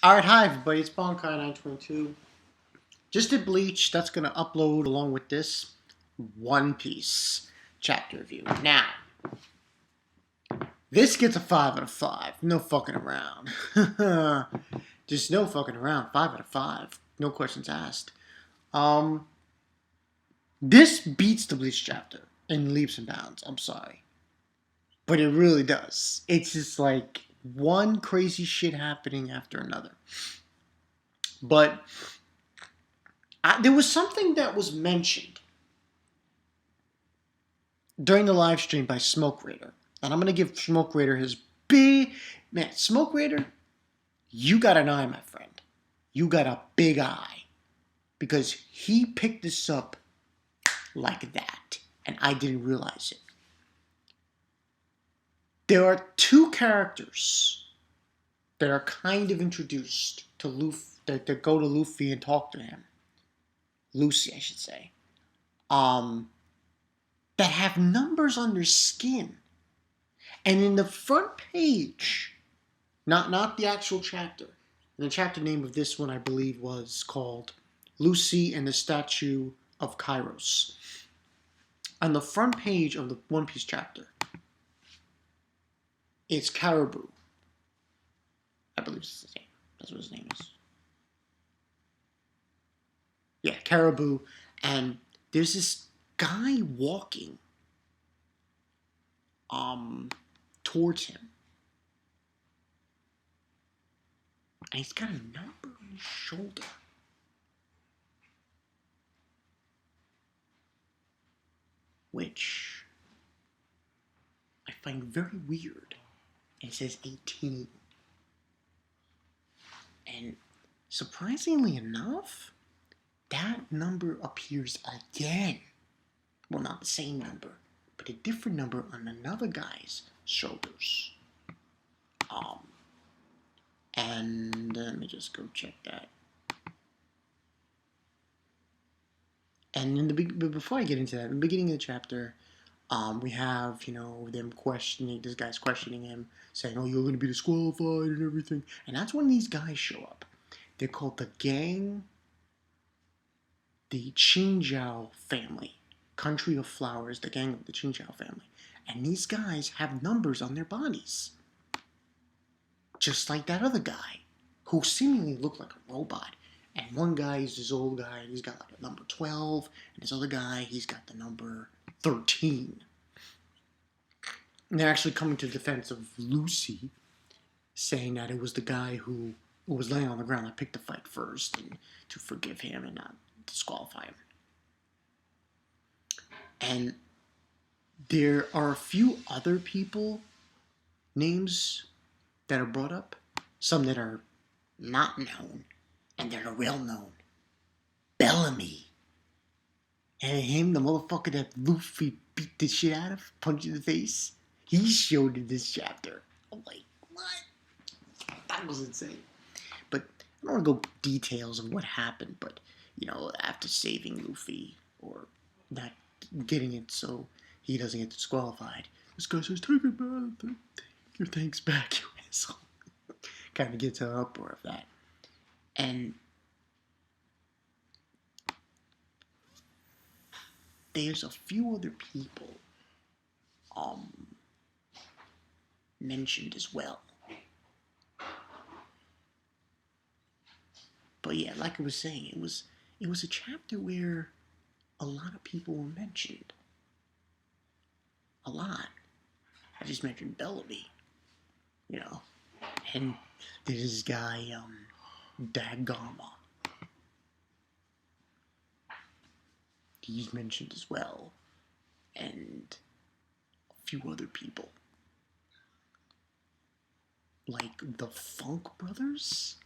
Alright, hi everybody, it's Bonkai922. Just did Bleach, that's going to upload along with this One Piece chapter review. Now, this gets a 5 out of 5. No fucking around. Just no fucking around. 5 out of 5. No questions asked. This beats the Bleach chapter in leaps and bounds. I'm sorry. But it really does. It's just like one crazy shit happening after another. But there was something that was mentioned during the live stream by Smoke Raider. And I'm going to give Smoke Raider his big... Man, Smoke Raider, you got an eye, my friend. You got a big eye. Because he picked this up like that. And I didn't realize it. There are two characters that are kind of introduced to Luffy, that go to Luffy and talk to him. Lucy, I should say. That have numbers on their skin. And in the front page, not the actual chapter, the chapter name of this one I believe was called Lucy and the Statue of Kairos. On the front page of the One Piece chapter, it's Caribou. I believe it's his name. That's what his name is. Yeah, Caribou. And there's this guy walking towards him. And he's got a number on his shoulder. Which I find very weird. And it says 18. And surprisingly enough, that number appears again. Well, not the same number, but a different number on another guy's shoulders. And let me just go check that. And in before I get into that, in the beginning of the chapter, we have, them questioning, this guy's questioning him, saying, oh, you're going to be disqualified and everything. And that's when these guys show up. They're called the gang, the Chinjao family, Country of Flowers, the gang of the Chinjao family. And these guys have numbers on their bodies. Just like that other guy, who seemingly looked like a robot. And one guy is this old guy, and he's got like a number 12. And this other guy, he's got the number 13. And they're actually coming to the defense of Lucy, saying that it was the guy who was laying on the ground that picked the fight first, and to forgive him and not disqualify him. And there are a few other people, names that are brought up, some that are not known, and that are well known. Bellamy. And him, the motherfucker that Luffy beat the shit out of, punched in the face, he showed in this chapter. I'm like, what? That was insane. But I don't want to go details of what happened, but, after saving Luffy, or not getting it so he doesn't get disqualified, this guy says, take it back, take your thanks back, you asshole. Kind of gets an uproar of that. And there's a few other people mentioned as well. But yeah, like I was saying, it was a chapter where a lot of people were mentioned. A lot. I just mentioned Bellamy, and there's this guy, Dagama. He's mentioned as well, and a few other people. Like the Funk Brothers?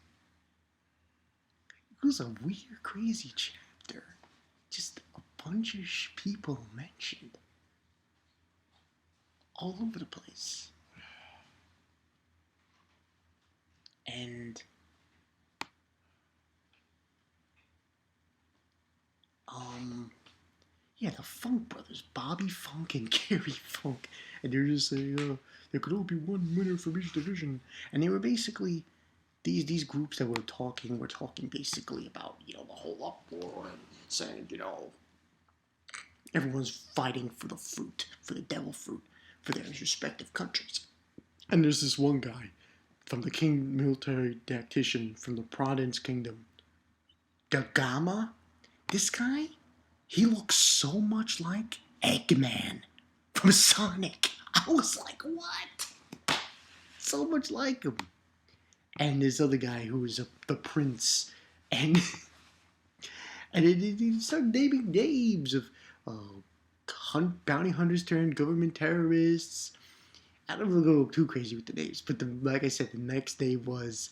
It was a weird, crazy chapter. Just a bunch of people mentioned. All over the place. And yeah, the Funk Brothers, Bobby Funk and Gary Funk, and they're just saying, there could only be one winner from each division, and they were basically these groups that were talking basically about the whole uproar and saying everyone's fighting for the fruit, for the devil fruit, for their respective countries. And there's this one guy from the king military tactician from the Province Kingdom, Dagama. This guy, he looks so much like Eggman from Sonic. I was like, what? So much like him. And this other guy who was the prince, and and he started naming names of bounty hunters turned government terrorists. I don't really go too crazy with the names, but like I said, the next name was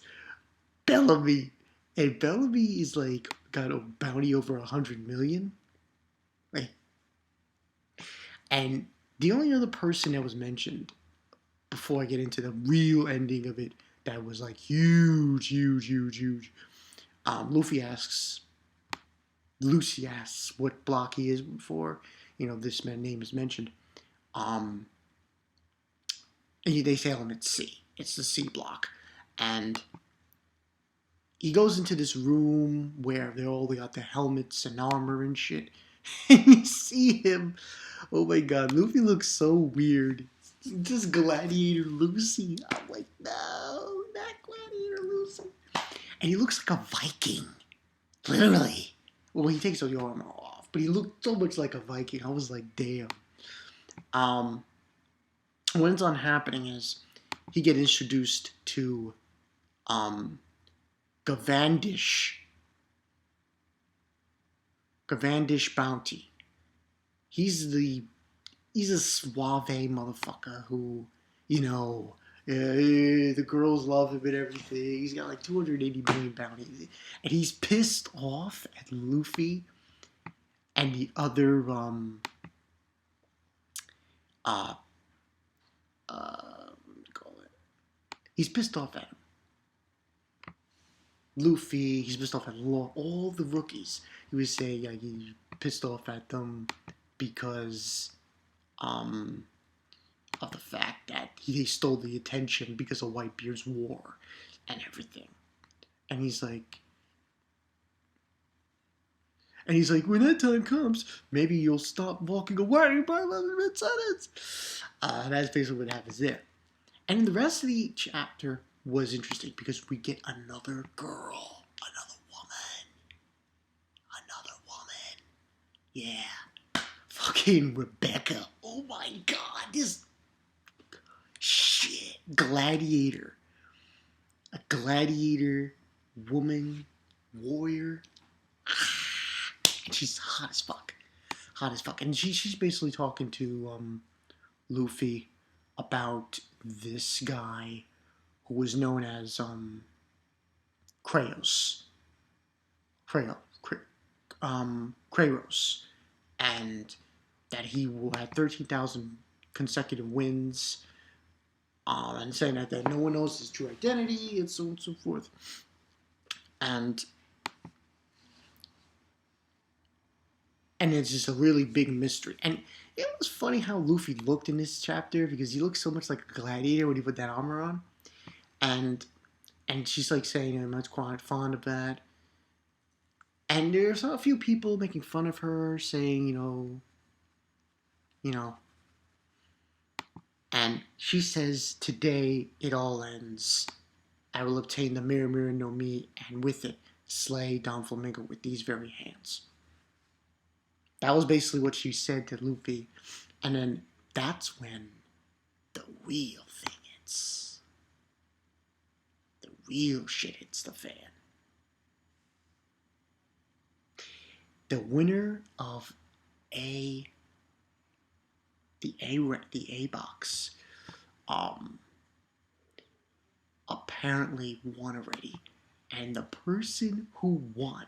Bellamy, and Bellamy is like got a bounty over 100 million. Like, and the only other person that was mentioned before I get into the real ending of it that was like huge, huge, huge, huge. Lucy asks what block he is for. This man's name is mentioned. They say it's C. It's the C block, and he goes into this room where they all got their helmets and armor and shit. And you see him. Oh my god, Luffy looks so weird. Just Gladiator Lucy. I'm like, no, not Gladiator Lucy. And he looks like a Viking. Literally. Well, he takes the armor off, but he looked so much like a Viking. I was like, damn. What ends on happening is he gets introduced to Gavandish Bounty. He's a suave motherfucker who, the girls love him and everything. He's got like 280 million bounties. And he's pissed off at Luffy and the other, he's pissed off at him. Luffy, he's pissed off at all the rookies. He was saying he's pissed off at them because of the fact that they stole the attention because of Whitebeard's war and everything. And he's like, when that time comes, maybe you'll stop walking away by mid-sentence. That's basically what happens there. And the rest of the chapter was interesting because we get another girl, another woman. Yeah. Fucking Rebecca. Oh my god, this shit. Gladiator. A gladiator woman warrior. She's hot as fuck. And she's basically talking to Luffy about this guy who was known as Kratos, and that he had 13,000 consecutive wins, and saying that no one knows his true identity, and so on and so forth. And it's just a really big mystery. And it was funny how Luffy looked in this chapter because he looked so much like a gladiator when he put that armor on. And she's like saying, I'm not quite fond of that. And there's a few people making fun of her, saying, and she says, today it all ends. I will obtain the Mirror no Mi, and with it, slay Don Flamingo with these very hands. That was basically what she said to Luffy. And then that's when the real thing hits. The real shit hits the fan. The winner of the A box apparently won already. And the person who won,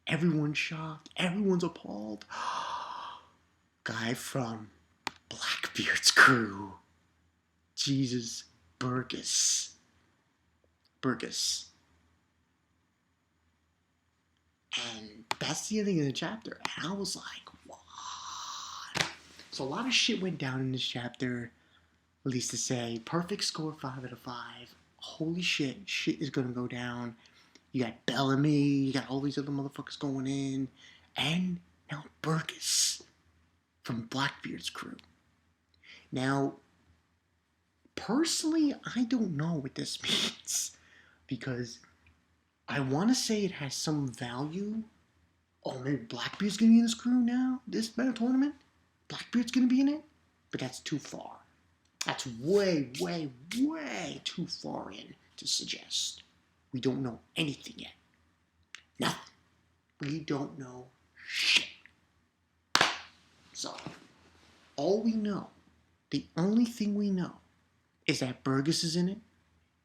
everyone's shocked, everyone's appalled. Guy from Blackbeard's crew, Jesus Burgess. And that's the ending of the chapter. And I was like, what? So a lot of shit went down in this chapter. At least to say, perfect score 5 out of 5. holy shit is gonna go down. You got Bellamy, you got all these other motherfuckers going in, and now Burgess from Blackbeard's crew. Now, personally, I don't know what this means because I want to say it has some value. Oh, maybe Blackbeard's gonna be in this crew now. This meta tournament, Blackbeard's gonna be in it, but that's too far. That's way too far in to suggest. We don't know anything yet. Nothing. We don't know shit. So, all we know, the only thing we know, is that Burgess is in it,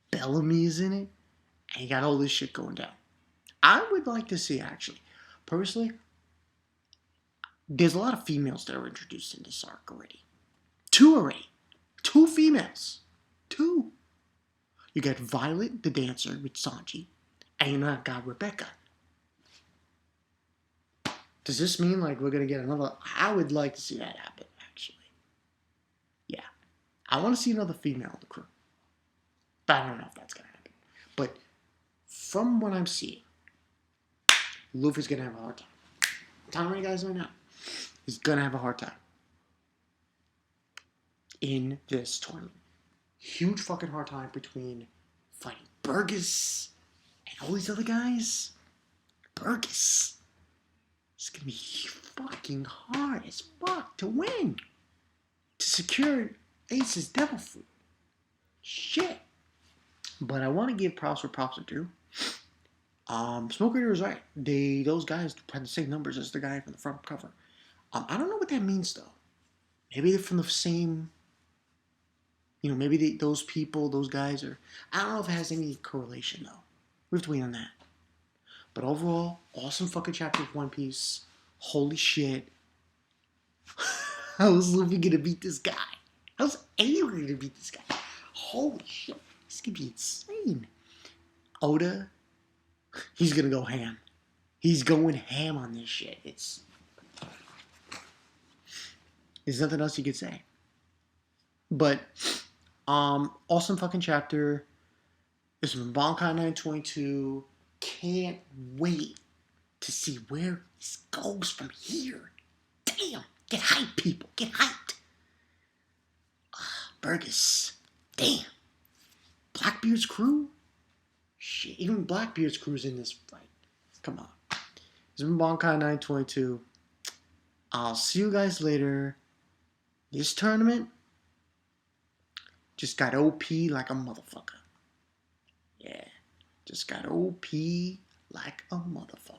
Bellamy is in it, and you got all this shit going down. I would like to see, actually, personally, there's a lot of females that are introduced in this arc already. Two already. Two females. Two. You got Violet, the dancer, with Sanji, and you now got Rebecca. Does this mean like we're gonna get another? I would like to see that happen, actually. Yeah, I want to see another female in the crew, but I don't know if that's gonna happen. But from what I'm seeing, Luffy's gonna have a hard time. I'm telling you guys right now, he's gonna have a hard time in this tournament. Huge fucking hard time between fighting Burgess and all these other guys. Burgess. It's gonna be fucking hard as fuck to win. To secure Ace's devil fruit. Shit. But I want to give props where props are due. Smoke Raider was right. Those guys had the same numbers as the guy from the front cover. I don't know what that means though. Maybe they're from the same. You know, maybe those people, those guys are. I don't know if it has any correlation though. We have to wait on that. But overall, awesome fucking chapter of One Piece. Holy shit. How's Luffy gonna beat this guy? How's anyone gonna beat this guy? Holy shit. This could be insane. Oda, he's gonna go ham. He's going ham on this shit. There's nothing else you could say. But, awesome fucking chapter. This is Bankai 922. Can't wait to see where this goes from here. Damn! Get hyped, people! Get hyped! Burgess. Damn. Blackbeard's crew? Shit, even Blackbeard's crew's in this fight. Come on. This has been Bankai 922. I'll see you guys later. This tournament just got OP like a motherfucker. Yeah. Just got OP like a motherfucker.